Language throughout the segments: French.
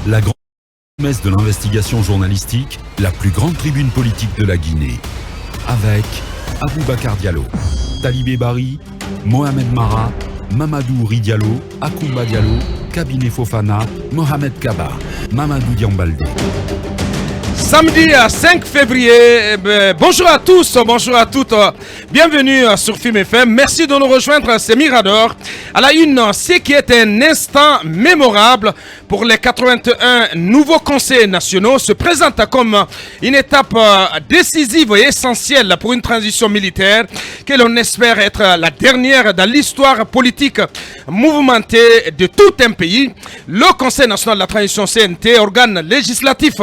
la grande messe de l'investigation journalistique, la plus grande tribune politique de la Guinée. Avec Aboubacar Diallo, Talibé Bari, Mohamed Mara, Mamadou Ridiallo, Akoumba Diallo, Kabinet Fofana, Mohamed Kaba, Mamadou Diambaldé. Samedi 5 février, bonjour à tous, bonjour à toutes, bienvenue sur Film FM, merci de nous rejoindre, c'est Mirador. À la une, ce qui est un instant mémorable pour les 81 nouveaux conseils nationaux se présente comme une étape décisive et essentielle pour une transition militaire que l'on espère être la dernière dans l'histoire politique mouvementée de tout un pays. Le Conseil national de la transition CNT, organe législatif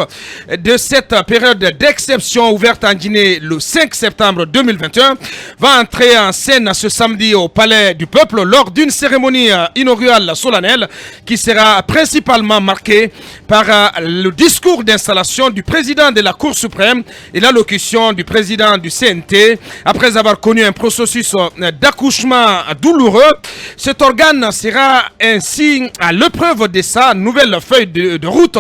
de cette période d'exception ouverte en Guinée le 5 septembre 2021, va entrer en scène ce samedi au Palais du Peuple lors d'une cérémonie inaugurale solennelle qui sera principalement marquée par le discours d'installation du président de la Cour suprême et l'allocution du président du CNT. Après avoir connu un processus d'accouchement douloureux, cet organe sera ainsi à l'épreuve de sa nouvelle feuille de route,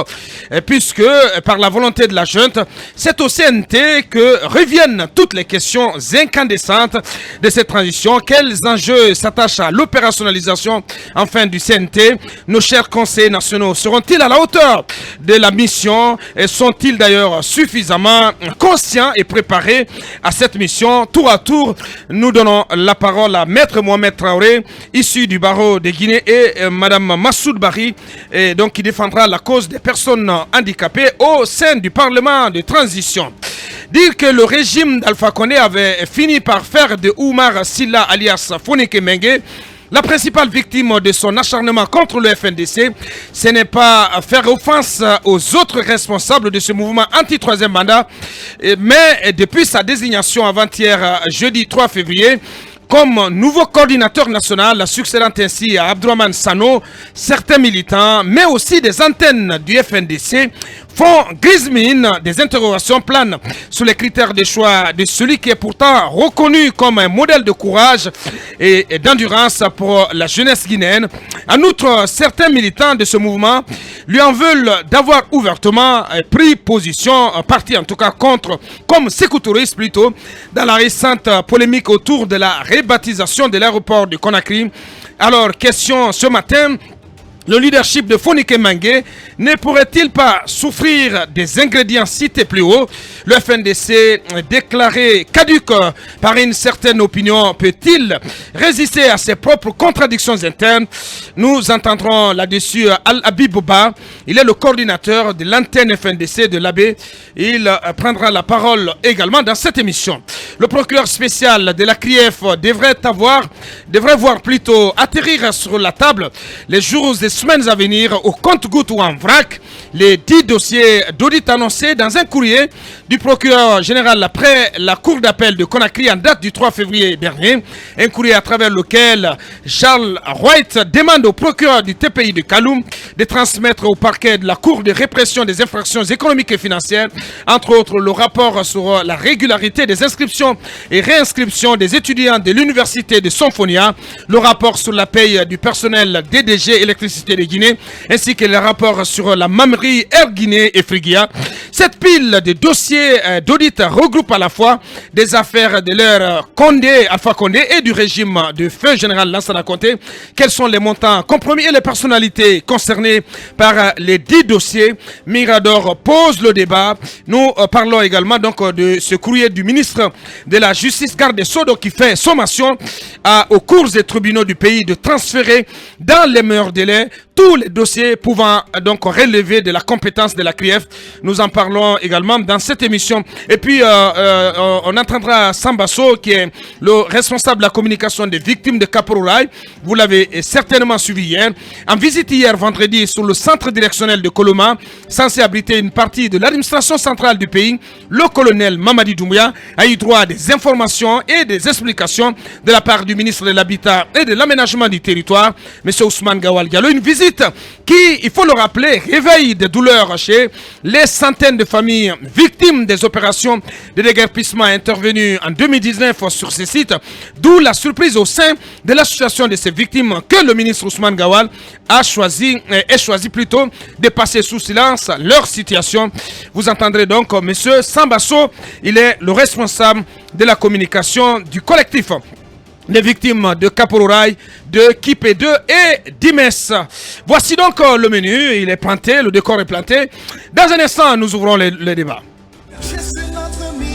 puisque par la volonté de la junte, c'est au CNT que reviennent toutes les questions incandescentes de cette transition. Quels enjeux s'attachent à l'opérationnalisation enfin du CNT? Nos chers conseillers nationaux seront-ils à la hauteur de la mission et sont-ils d'ailleurs suffisamment conscients et préparés à cette mission? Tour à tour, nous donnons la parole à Maître Mohamed Traoré, issu du barreau de Guinée, et Madame Massoud Bari, et donc qui défendra la cause des personnes handicapées au sein du Parlement de transition. Dire que le régime d'Alpha Condé avait fini par faire de Oumar Silla alias Fonike Mengue la principale victime de son acharnement contre le FNDC, ce n'est pas faire offense aux autres responsables de ce mouvement anti-troisième mandat, mais depuis sa désignation avant-hier, jeudi 3 février, comme nouveau coordinateur national, succédant ainsi à Abdourahmane Sano, certains militants, mais aussi des antennes du FNDC, font grise mine, des interrogations planent sur les critères de choix de celui qui est pourtant reconnu comme un modèle de courage et d'endurance pour la jeunesse guinéenne. En outre, certains militants de ce mouvement lui en veulent d'avoir ouvertement pris position, parti en tout cas contre, comme Sékou Touré plutôt, dans la récente polémique autour de la rebaptisation de l'aéroport de Conakry. Alors, question ce matin, le leadership de Fonike Mengue ne pourrait-il pas souffrir des ingrédients cités plus haut? Le FNDC déclaré caduc par une certaine opinion peut-il résister à ses propres contradictions internes? Nous entendrons là-dessus Al-Habib Bouba. Il est le coordinateur de l'antenne FNDC de l'AB. Il prendra la parole également dans cette émission. Le procureur spécial de la CRIEF devrait voir plutôt atterrir sur la table les jours et semaines à venir au compte-gouttes ou en vrac les 10 dossiers d'audit annoncés dans un courrier du procureur général après la cour d'appel de Conakry en date du 3 février dernier. Un courrier à travers lequel Charles White demande au procureur du TPI de Kaloum de transmettre au parquet de la cour de répression des infractions économiques et financières, entre autres le rapport sur la régularité des inscriptions et réinscriptions des étudiants de l'université de Sonfonia, le rapport sur la paye du personnel DDG électricité de Guinée, ainsi que le rapport sur la mamerie Air Guinée et Frigia. Cette pile de dossiers d'audit regroupe à la fois des affaires de l'ère Condé, Alpha Condé et du régime de feu général Lansana Conté. Quels sont les montants compromis et les personnalités concernées par les 10 dossiers? Mirador pose le débat. Nous parlons également donc de ce courrier du ministre de la Justice, Garde des Sceaux, qui fait sommation aux cours et tribunaux du pays de transférer dans les meilleurs délais tous les dossiers pouvant donc relever de la compétence de la CRIEF. Nous en parlons également dans cette émission. Et puis, on entendra Sambasso, qui est le responsable de la communication des victimes de Kapouraï. Vous l'avez certainement suivi hier. En visite hier vendredi sur le centre directionnel de Koloma, censé abriter une partie de l'administration centrale du pays, le colonel Mamadi Doumbouya a eu droit à des informations et des explications de la part du ministre de l'Habitat et de l'Aménagement du Territoire, M. Ousmane Gawal Diallo. Une visite qui, il faut le rappeler, réveille des douleurs chez les centaines de familles victimes des opérations de déguerpissement intervenues en 2019 sur ces sites, d'où la surprise au sein de l'association de ces victimes que le ministre Ousmane Gawal a choisi plutôt de passer sous silence leur situation. Vous entendrez donc M. Sambasso, il est le responsable de la communication du collectif des victimes de Kapororaï, de Kipé2 et d'Imes. Voici donc le menu, il est planté, le décor est planté. Dans un instant, nous ouvrons le débat.